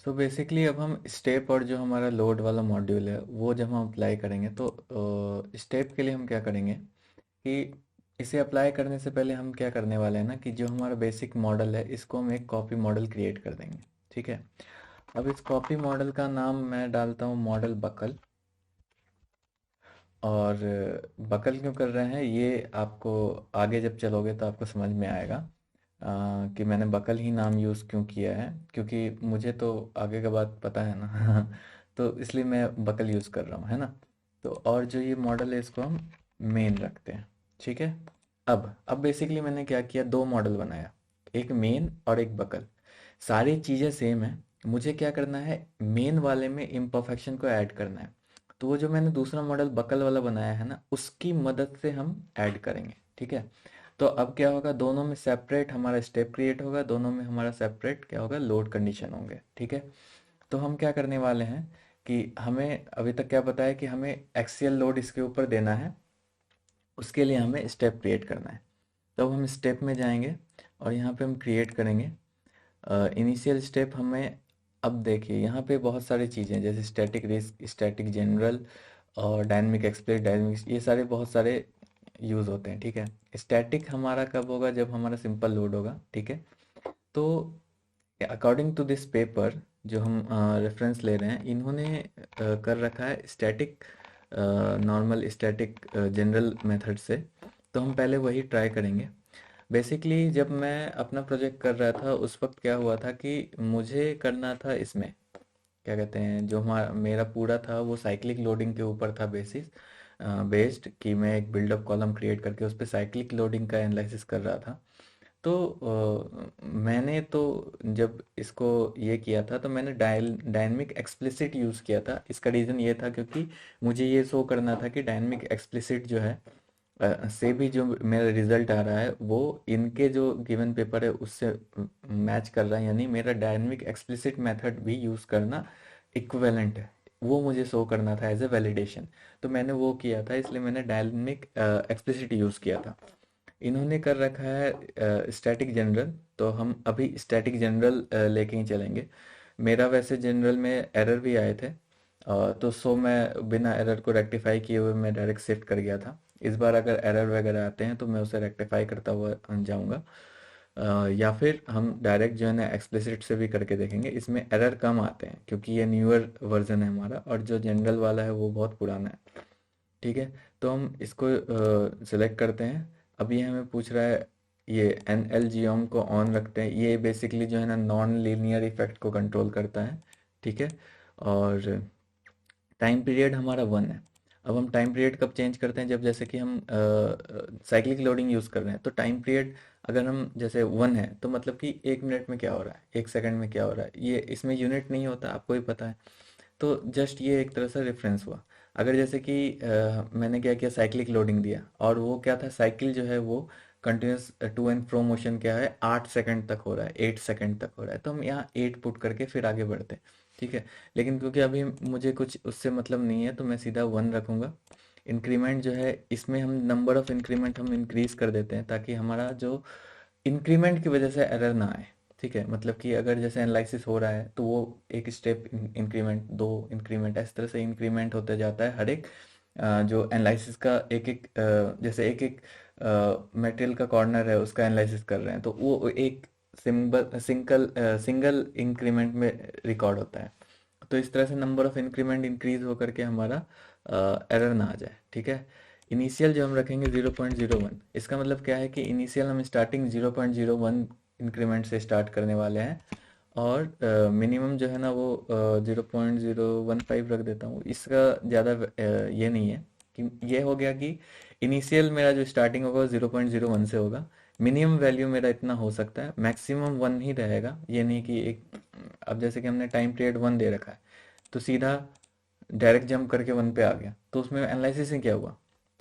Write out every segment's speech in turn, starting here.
So basically अब हम step और जो हमारा लोड वाला मॉड्यूल है वो जब हम अप्लाई करेंगे तो स्टेप के लिए हम क्या करेंगे कि इसे अप्लाई करने से पहले हम क्या करने वाले हैं ना कि जो हमारा बेसिक मॉडल है इसको हम एक कॉपी मॉडल क्रिएट कर देंगे। ठीक है। अब इस कॉपी मॉडल का नाम मैं डालता हूँ मॉडल बकल। और बकल क्यों कर रहे हैं ये आपको आगे जब चलोगे तो आपको समझ में आएगा कि मैंने बकल ही नाम यूज़ क्यों किया है, क्योंकि मुझे तो आगे का बात पता है ना तो इसलिए मैं बकल यूज़ कर रहा हूँ, है ना। तो और जो ये मॉडल है इसको हम मेन रखते हैं। ठीक है। अब बेसिकली मैंने क्या किया, दो मॉडल बनाया, एक मेन और एक बकल। सारी चीज़ें सेम है, मुझे क्या करना है मेन वाले में इम्परफेक्शन को ऐड करना है। तो वो जो मैंने दूसरा मॉडल बकल वाला बनाया है ना उसकी मदद से हम ऐड करेंगे। ठीक है। तो अब क्या होगा, दोनों में सेपरेट हमारा स्टेप क्रिएट होगा, दोनों में हमारा सेपरेट क्या होगा लोड कंडीशन होंगे। ठीक है। तो हम क्या करने वाले हैं कि हमें अभी तक क्या पता है कि हमें एक्सियल लोड इसके ऊपर देना है, उसके लिए हमें स्टेप क्रिएट करना है। तब हम स्टेप में जाएंगे और यहाँ पे हम क्रिएट करेंगे इनिशियल स्टेप हमें। अब देखिए यहाँ पे बहुत सारी चीज़ें जैसे स्टैटिक रिस्क, स्टैटिक जनरल और डायनेमिक एक्सप्लेट, डायनेमिक, ये सारे बहुत सारे यूज़ होते हैं। ठीक है। स्टैटिक हमारा कब होगा, जब हमारा सिंपल लोड होगा। ठीक है। तो अकॉर्डिंग टू दिस पेपर जो हम रेफरेंस ले रहे हैं, इन्होंने कर रखा है static normal, static general method से। तो हम पहले वही ट्राई करेंगे। बेसिकली जब मैं अपना प्रोजेक्ट कर रहा था उस वक्त क्या हुआ था कि मुझे करना था इसमें क्या कहते हैं, जो हमारा मेरा पूरा था वो साइक्लिक लोडिंग के ऊपर था बेसिस बेस्ड, कि मैं एक बिल्डअप कॉलम क्रिएट करके उस पर साइक्लिक लोडिंग का एनालिसिस कर रहा था। तो मैंने तो जब इसको ये किया था तो मैंने डायनेमिक एक्सप्लिसिट यूज़ किया था। इसका रीज़न ये था क्योंकि मुझे ये शो करना था कि डायनेमिक एक्सप्लिसिट जो है से भी जो मेरा रिजल्ट आ रहा है वो इनके जो गिवन पेपर है उससे मैच कर रहा है, यानी मेरा डायनेमिक एक्सप्लिसिट मेथड भी यूज़ करना इक्विवेलेंट है, वो मुझे शो करना था एज ए वैलिडेशन। तो मैंने वो किया था, इसलिए मैंने डायनेमिक एक्सप्लिसिट यूज़ किया था। इन्होंने कर रखा है स्टैटिक जनरल, तो हम अभी स्टैटिक जनरल लेके ही चलेंगे। मेरा वैसे जनरल में एरर भी आए थे, तो सो मैं बिना एरर को रेक्टिफाई किए हुए मैं डायरेक्ट शिफ्ट कर गया था। इस बार अगर एरर वगैरह आते हैं तो मैं उसे रेक्टिफाई करता हुआ जाऊंगा। या फिर हम डायरेक्ट जो है ना एक्सप्लिसिट से भी करके देखेंगे, इसमें एरर कम आते हैं क्योंकि ये न्यूअर वर्जन है हमारा और जो जनरल वाला है वो बहुत पुराना है। ठीक है। तो हम इसको सिलेक्ट करते हैं। अब ये हमें पूछ रहा है, ये एन एल जियोंग को ऑन रखते हैं, ये बेसिकली जो है ना नॉन लीनियर इफेक्ट को कंट्रोल करता है। ठीक है। और टाइम पीरियड हमारा 1 है। अब हम टाइम पीरियड कब चेंज करते हैं, जब जैसे कि हम साइक्लिक लोडिंग यूज़ कर रहे हैं तो टाइम पीरियड अगर हम जैसे 1 है तो मतलब कि 1 मिनट में क्या हो रहा है, 1 सेकंड में क्या हो रहा है, ये इसमें यूनिट नहीं होता, आपको भी पता है। तो जस्ट ये एक तरह से रेफरेंस हुआ। अगर जैसे कि मैंने क्या किया, साइक्लिक लोडिंग दिया और वो क्या था, साइकिल जो है वो continuous to and fro motion क्या है 8 सेकंड तक हो रहा है, 8 सेकंड तक हो रहा है, तो हम यहाँ 8 पुट करके फिर आगे बढ़ते हैं। ठीक है। लेकिन क्योंकि अभी मुझे कुछ उससे मतलब नहीं है तो मैं सीधा 1 रखूँगा। इंक्रीमेंट जो है इसमें हम नंबर ऑफ इंक्रीमेंट हम इंक्रीज कर देते हैं ताकि हमारा जो इंक्रीमेंट की वजह से एरर ना आए। ठीक है। मतलब कि अगर जैसे एनालिसिस हो रहा है तो वो एक स्टेप इंक्रीमेंट, दो इंक्रीमेंट, इस तरह से इंक्रीमेंट होते जाता है हर एक जो एनालिसिस का एक एक जैसे एक एक मटेरियल का कॉर्नर है उसका एनालिसिस कर रहे हैं तो वो एक सिंगल इंक्रीमेंट में रिकॉर्ड होता है। तो इस तरह से नंबर ऑफ इंक्रीमेंट इंक्रीज होकर के हमारा एरर ना आ जाए। ठीक है। इनिशियल जो हम रखेंगे 0.01, इसका मतलब क्या है कि इनिशियल हम स्टार्टिंग 0.01 इंक्रीमेंट से स्टार्ट करने वाले हैं और मिनिमम जो है ना वो 0.015 रख देता हूँ। इसका ज़्यादा ये नहीं है कि ये हो गया कि इनिशियल मेरा जो स्टार्टिंग होगा वो 0.01 से होगा। मिनिमम वैल्यू मेरा इतना हो सकता है, मैक्सिमम 1 ही रहेगा, ये नहीं कि एक। अब जैसे कि हमने टाइम पीरियड 1 दे रखा है तो सीधा डायरेक्ट जंप करके 1 पे आ गया तो उसमें एनालिसिस ही क्या हुआ।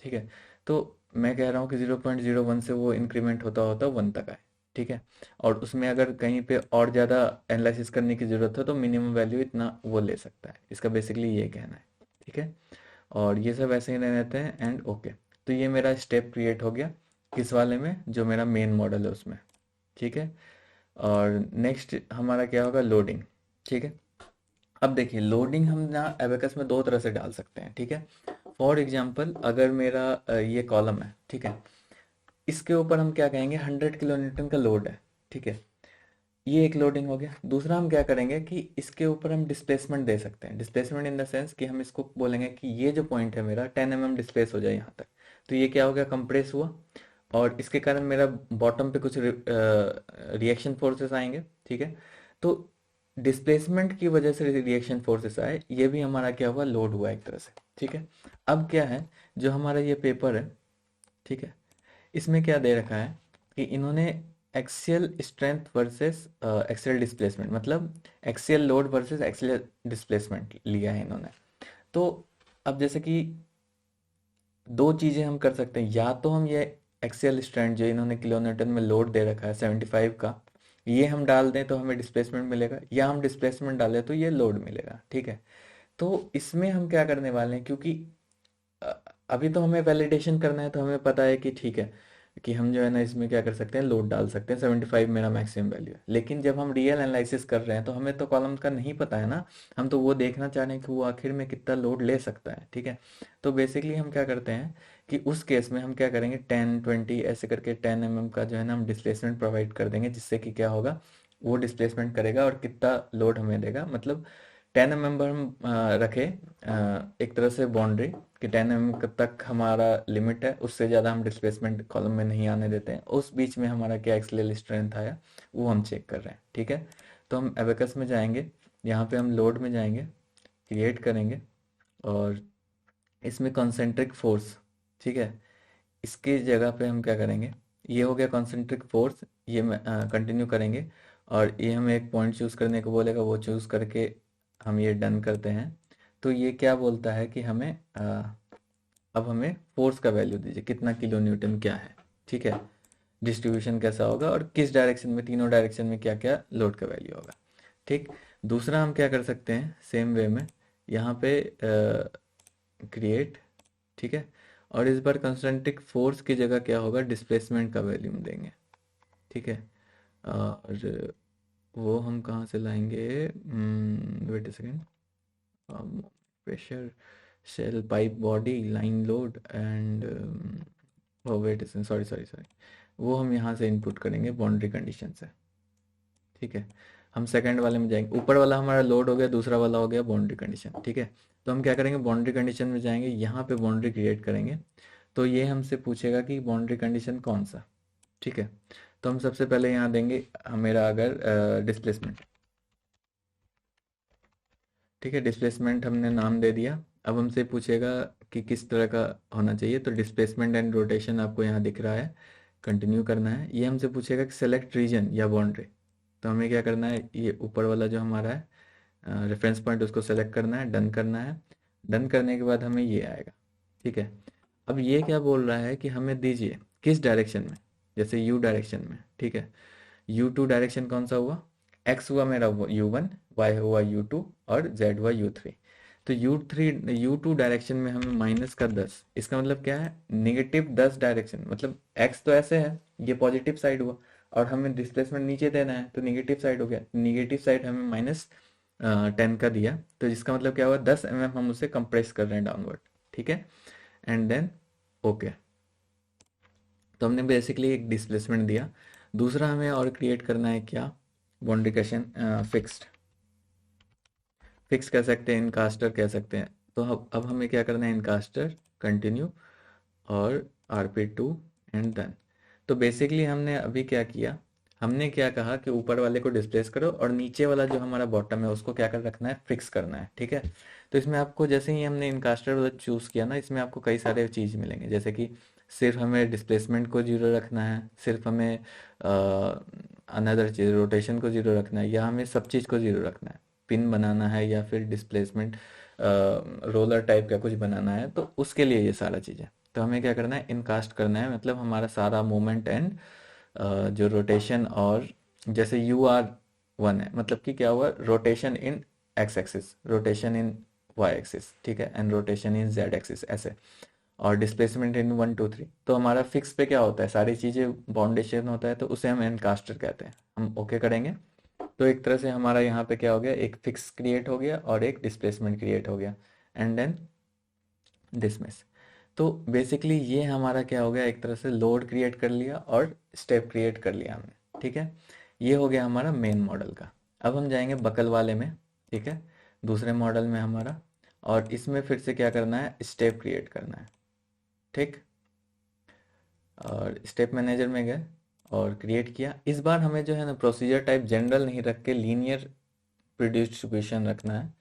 ठीक है। तो मैं कह रहा हूँ कि 0.01 से वो इंक्रीमेंट होता होता 1 तक आए। ठीक है। और उसमें अगर कहीं पे और ज़्यादा एनालिसिस करने की ज़रूरत हो तो मिनिमम वैल्यू इतना वो ले सकता है, इसका बेसिकली ये कहना है। ठीक है। और ये सब ऐसे ही रहते हैं एंड ओके। तो ये मेरा स्टेप क्रिएट हो गया किस वाले में, जो मेरा मेन मॉडल है उसमें। ठीक है। और नेक्स्ट हमारा क्या होगा, लोडिंग। ठीक है। अब देखिए लोडिंग हम ना एबेकस में दो तरह से डाल सकते हैं, ठीक है। फॉर एग्जांपल अगर मेरा ये कॉलम है, ठीक है, इसके ऊपर हम क्या कहेंगे 100 किलो न्यूटन का लोड है, ठीक है, ये एक लोडिंग हो गया। दूसरा हम क्या करेंगे कि इसके ऊपर हम डिस्प्लेसमेंट दे सकते हैं, डिस्प्लेसमेंट इन द सेंस कि हम इसको बोलेंगे कि ये जो पॉइंट है मेरा 10 mm डिस्प्लेस हो जाए यहाँ तक, तो ये क्या हो गया, कंप्रेस हुआ, और इसके कारण मेरा बॉटम पे कुछ रिएक्शन फोर्सेस आएंगे, ठीक है। तो डिस्प्लेसमेंट की वजह से रिएक्शन फोर्सेस आए, ये भी हमारा क्या हुआ, लोड हुआ एक तरह से, ठीक है। अब क्या है, जो हमारा ये पेपर है, ठीक है, इसमें क्या दे रखा है कि इन्होंने axial strength versus axial displacement, मतलब axial load versus axial displacement लिया है इन्होंने। तो अब जैसे कि दो चीजें हम कर सकते हैं, या तो हम ये एक्सियल स्ट्रेंथ जो इन्होंने किलो न्यूटन में लोड दे रखा है 75 का, ये हम डाल दें तो हमें डिस्प्लेसमेंट मिलेगा, या हम डिस्प्लेसमेंट डालें तो ये लोड मिलेगा, ठीक है। तो इसमें हम क्या करने वाले हैं, क्योंकि अ, अभी तो हमें वैलिडेशन करना है, तो हमें पता है कि ठीक है कि हम जो है ना इसमें क्या कर सकते हैं, लोड डाल सकते हैं, 75 मेरा मैक्सिमम वैल्यू है। लेकिन जब हम रियल एनालिसिस कर रहे हैं तो हमें तो कॉलम का नहीं पता है ना, हम तो वो देखना चाह रहे हैं कि वो आखिर में कितना लोड ले सकता है, ठीक है। तो बेसिकली हम क्या करते हैं कि उस केस में हम क्या करेंगे, 10 20 ऐसे करके 10 mm का जो है ना हम डिस्प्लेसमेंट प्रोवाइड कर देंगे, जिससे कि क्या होगा, वो डिस्प्लेसमेंट करेगा और कितना लोड हमें देगा, मतलब 10 mm पर हम रखे एक तरह से बाउंड्री कि 10 mm तक हमारा लिमिट है, उससे ज़्यादा हम डिस्प्लेसमेंट कॉलम में नहीं आने देते हैं। उस बीच में हमारा क्या एक्सियल स्ट्रेंथ आया वो हम चेक कर रहे हैं, ठीक है। तो हम एबेकस में जाएंगे, यहाँ पे हम लोड में जाएंगे, क्रिएट करेंगे, और इसमें कॉन्सेंट्रिक फोर्स, ठीक है, इसकी जगह पे हम क्या करेंगे, ये हो गया कॉन्सेंट्रिक फोर्स, ये कंटिन्यू करेंगे, और ये हमें एक पॉइंट चूज करने को बोलेगा, वो चूज करके हम ये डन करते हैं। तो ये क्या बोलता है कि हमें अब हमें फोर्स का वैल्यू दीजिए, कितना किलो न्यूटन क्या है, ठीक है, डिस्ट्रीब्यूशन कैसा होगा, और किस डायरेक्शन में, तीनों डायरेक्शन में क्या क्या लोड का वैल्यू होगा, ठीक। दूसरा हम क्या कर सकते हैं सेम वे में, यहाँ पे क्रिएट, ठीक है, और इस बार कंसंट्रिक फोर्स की जगह क्या होगा, डिस्प्लेसमेंट का वैल्यू देंगे, ठीक है। और वो हम कहाँ से लाएंगे, wait a second, pressure, shell, pipe body, line load and, oh wait a second, sorry sorry sorry, वो हम यहाँ से इनपुट करेंगे बाउंड्री कंडीशन से, ठीक है। हम सेकंड वाले में जाएंगे, ऊपर वाला हमारा लोड हो गया, दूसरा वाला हो गया बाउंड्री कंडीशन, ठीक है। तो हम क्या करेंगे, बाउंड्री कंडीशन में जाएंगे, यहाँ पे बाउंड्री क्रिएट करेंगे, तो ये हमसे पूछेगा कि बाउंड्री कंडीशन कौन सा, ठीक है। तो हम सबसे पहले यहाँ देंगे मेरा अगर डिस्प्लेसमेंट, ठीक है, डिस्प्लेसमेंट हमने नाम दे दिया। अब हमसे पूछेगा कि किस तरह का होना चाहिए, तो डिस्प्लेसमेंट एंड रोटेशन आपको यहाँ दिख रहा है, कंटिन्यू करना है। ये हमसे पूछेगा कि सेलेक्ट रीजन या बाउंड्री, तो हमें क्या करना है, ये ऊपर वाला जो हमारा है रेफरेंस पॉइंट, उसको सेलेक्ट करना है, डन करना है। डन करने के बाद हमें ये आएगा, ठीक है। अब ये क्या बोल रहा है कि हमें दीजिए किस डायरेक्शन में, जैसे यू डायरेक्शन में, ठीक है। U2 डायरेक्शन कौन सा हुआ, X हुआ मेरा U1, Y हुआ U2, और Z हुआ U3। तो U2 डायरेक्शन में हमें -10, इसका मतलब क्या है, -10 डायरेक्शन, मतलब X तो ऐसे है, ये पॉजिटिव साइड हुआ, और हमें डिस्प्लेसमेंट नीचे देना है तो निगेटिव साइड हो गया, निगेटिव साइड हमें -10 का दिया, तो इसका मतलब क्या हुआ, 10 mm हम उसे कंप्रेस कर रहे हैं डाउनवर्ड, ठीक है। एंड देन ओके, तो हमने बेसिकली एक डिस्प्लेसमेंट दिया। दूसरा हमें और क्रिएट करना है क्या, बाउंड्री कंडीशन फिक्स्ड, फिक्स कह सकते हैं, इनकास्टर कह सकते हैं। तो अब हमें क्या करना है, इनकास्टर, कंटिन्यू, और RP2 एंड डन। तो बेसिकली हमने अभी क्या किया, हमने क्या कहा कि ऊपर वाले को डिस्प्लेस करो, और नीचे वाला जो हमारा बॉटम है उसको क्या कर रखना है, फिक्स करना है, ठीक है। तो इसमें आपको जैसे ही हमने इनकास्टर वाला चूज़ किया ना, इसमें आपको कई सारे चीज़ मिलेंगे, जैसे कि सिर्फ हमें डिस्प्लेसमेंट को जीरो रखना है, सिर्फ हमें अनदर चीज़ रोटेशन को जीरो रखना है, या हमें सब चीज़ को जीरो रखना है, पिन बनाना है, या फिर डिस्प्लेसमेंट रोलर टाइप का कुछ बनाना है, तो उसके लिए ये सारा चीज़ है। तो हमें क्या करना है, इनकास्ट करना है, मतलब हमारा सारा मूवमेंट एंड जो रोटेशन, और जैसे UR1 है, मतलब कि क्या हुआ, रोटेशन इन X एक्सिस, रोटेशन इन Y एक्सिस, ठीक है, and rotation in Z axis, ऐसे, और डिस्प्लेसमेंट इन 1 2 3। तो हमारा फिक्स पे क्या होता है, सारी चीज़ें बाउंडेशन होता है, तो उसे हम इनकास्टर कहते हैं। हम ओके करेंगे, तो एक तरह से हमारा यहाँ पे क्या हो गया, एक फिक्स क्रिएट हो गया और एक डिस्प्लेसमेंट क्रिएट हो गया, एंड देन डिसमिस। तो बेसिकली ये हमारा क्या हो गया, एक तरह से लोड क्रिएट कर लिया और स्टेप क्रिएट कर लिया हमने, ठीक है। ये हो गया हमारा मेन मॉडल का। अब हम जाएंगे बकल वाले में, ठीक है, दूसरे मॉडल में हमारा, और इसमें फिर से क्या करना है, स्टेप क्रिएट करना है, ठीक। और स्टेप मैनेजर में गए और क्रिएट किया। इस बार हमें जो है ना प्रोसीजर टाइप जनरल नहीं रख के लीनियर डिस्ट्रीब्यूशन रखना है,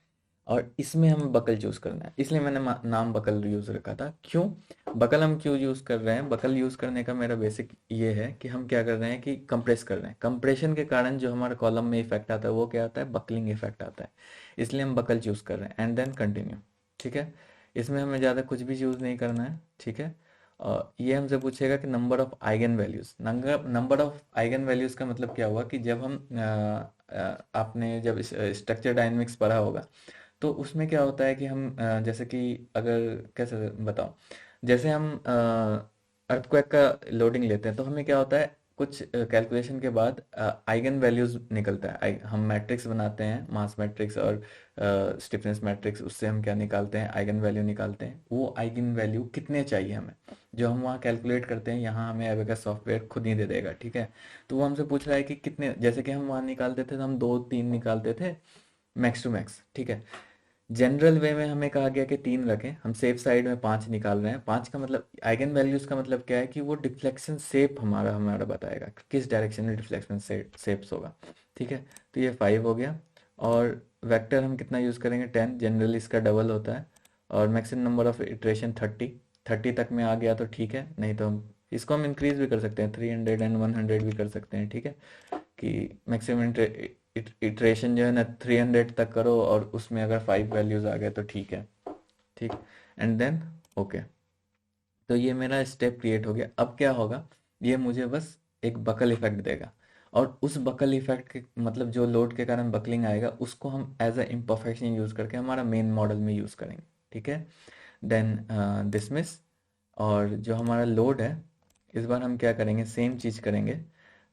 और इसमें हमें बकल चूज करना है। इसलिए मैंने नाम बकल यूज रखा था। क्यों बकल हम क्यों यूज कर रहे हैं, बकल यूज करने का मेरा बेसिक ये है कि हम क्या कर रहे हैं कि कंप्रेस कर रहे हैं। कंप्रेशन के कारण जो हमारा कॉलम में इफेक्ट आता है वो क्या आता है, बकलिंग इफेक्ट आता है। इसलिए हम बकल चूज कर रहे हैं, एंड देन कंटिन्यू, ठीक है। इसमें हमें ज़्यादा कुछ भी यूज नहीं करना है, ठीक है। और ये हमसे पूछेगा कि number of eigen values. Number of eigen values का मतलब क्या हुआ कि जब हम आपने जब स्ट्रक्चर डायनेमिक्स पढ़ा होगा, तो उसमें क्या होता है कि हम जैसे कि अगर कैसे बताऊं, जैसे हम अर्थक्वेक का लोडिंग लेते हैं तो हमें क्या होता है, कुछ कैलकुलेशन के बाद आइगन वैल्यूज निकलता है। हम मैट्रिक्स बनाते हैं, मास मैट्रिक्स और स्टिफनेस मैट्रिक्स, उससे हम क्या निकालते हैं, आइगन वैल्यू निकालते हैं। वो आइगन वैल्यू कितने चाहिए हमें, जो हम वहाँ कैलकुलेट करते हैं, यहाँ हमें एबेका सॉफ्टवेयर खुद ही दे देगा, ठीक है। तो वो हमसे पूछ रहा है कि कितने, जैसे कि हम वहाँ निकालते थे तो हम 2 3 निकालते थे मैक्स टू मैक्स, ठीक है। जनरल वे में हमें कहा गया कि 3 रखें, हम सेफ साइड में 5 निकाल रहे हैं। 5 का मतलब आइगन वैल्यूज का मतलब क्या है कि वो डिफ्लेक्शन शेप हमारा हमारा बताएगा कि किस डायरेक्शन में डिफ्लेक्शन शेप्स होगा, ठीक है। तो ये 5 हो गया। और वेक्टर हम कितना यूज़ करेंगे, 10, जनरली इसका डबल होता है। और मैक्सिमम नंबर ऑफ इटरेशन 30, 30 तक में आ गया तो ठीक है, नहीं तो हम इसको हम इंक्रीज भी कर सकते हैं, 300 एंड 100 भी कर सकते हैं, ठीक है। कि मैक्सिमम इटरेशन जो है ना 300 तक करो, और उसमें अगर 5 वैल्यूज आ गए तो ठीक है, ठीक। And then okay. तो ये मेरा स्टेप क्रिएट हो गया। अब क्या होगा, ये मुझे बस एक बकल इफेक्ट देगा, और उस बकल इफेक्ट के मतलब जो लोड के कारण बकलिंग आएगा उसको हम एज अ इम्परफेक्शन यूज करके हमारा मेन मॉडल में यूज करेंगे, ठीक है। Then dismiss. और जो हमारा लोड है, इस बार हम क्या करेंगे, सेम चीज करेंगे।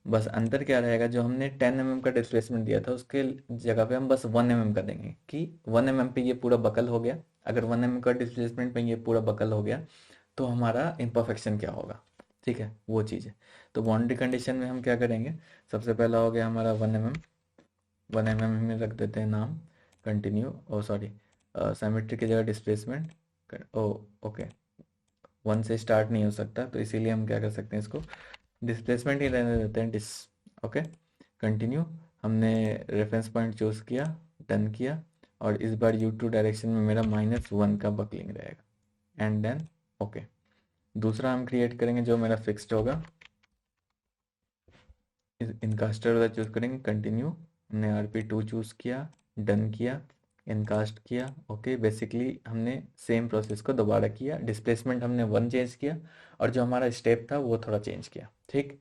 बस अंतर क्या रहेगा, जो हमने 10 mm का डिस्प्लेसमेंट दिया था उसके जगह पे हम बस 1 mm का देंगे, कि 1 mm पे ये पूरा बकल हो गया। अगर 1 mm का डिस्प्लेसमेंट पे ये पूरा बकल हो गया तो हमारा इम्परफेक्शन क्या होगा, ठीक है, वो चीज़ है। तो बाउंड्री कंडीशन में हम क्या करेंगे, सबसे पहला हो गया हमारा 1 mm। 1 mm में रख देते हैं नाम कंटिन्यू, ओ सॉरी, सिमेट्री की जगह डिस्प्लेसमेंट, ओ ओके, 1 से स्टार्ट नहीं हो सकता, तो इसीलिए हम क्या कर सकते हैं, इसको डिस्प्लेसमेंट ही रहने देते हैं, डिस, ओके। कंटिन्यू। हमने रेफरेंस पॉइंट चूज किया, डन किया, और इस बार U2 डायरेक्शन में मेरा -1 का बकलिंग रहेगा, एंड देन ओके। दूसरा हम क्रिएट करेंगे जो मेरा फिक्स्ड होगा, इनकास्टर वाला चूज करेंगे, कंटिन्यू। हमने RP2 चूज किया, डन किया, इनकास्ट किया, ओके। बेसिकली हमने सेम प्रोसेस को दोबारा किया, डिस्प्लेसमेंट हमने 1 चेंज किया, और जो हमारा स्टेप था वो थोड़ा चेंज किया, ठीक।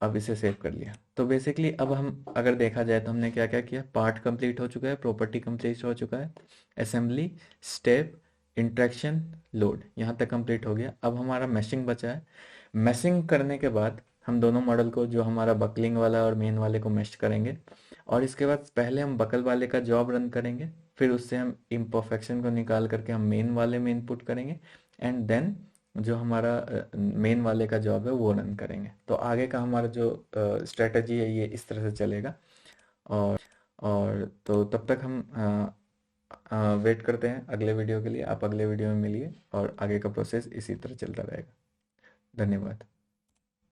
अब इसे सेव कर लिया। तो बेसिकली अब हम अगर देखा जाए तो हमने क्या क्या किया, पार्ट कंप्लीट हो चुका है, प्रॉपर्टी कंप्लीट हो चुका है, असेंबली, स्टेप, इंट्रैक्शन, लोड, यहाँ तक कंप्लीट हो गया। अब हमारा मैशिंग बचा है। मैशिंग करने के बाद हम दोनों मॉडल को, जो हमारा बकलिंग वाला और मेन वाले को मैश करेंगे, और इसके बाद पहले हम बकल वाले का जॉब रन करेंगे, फिर उससे हम इम्परफेक्शन को निकाल करके हम मेन वाले में इनपुट करेंगे, एंड देन जो हमारा मेन वाले का जॉब है वो रन करेंगे। तो आगे का हमारा जो स्ट्रेटजी है ये इस तरह से चलेगा। और और तो तब तक हम वेट करते हैं अगले वीडियो के लिए। आप अगले वीडियो में मिलिए और आगे का प्रोसेस इसी तरह चलता रहेगा। धन्यवाद।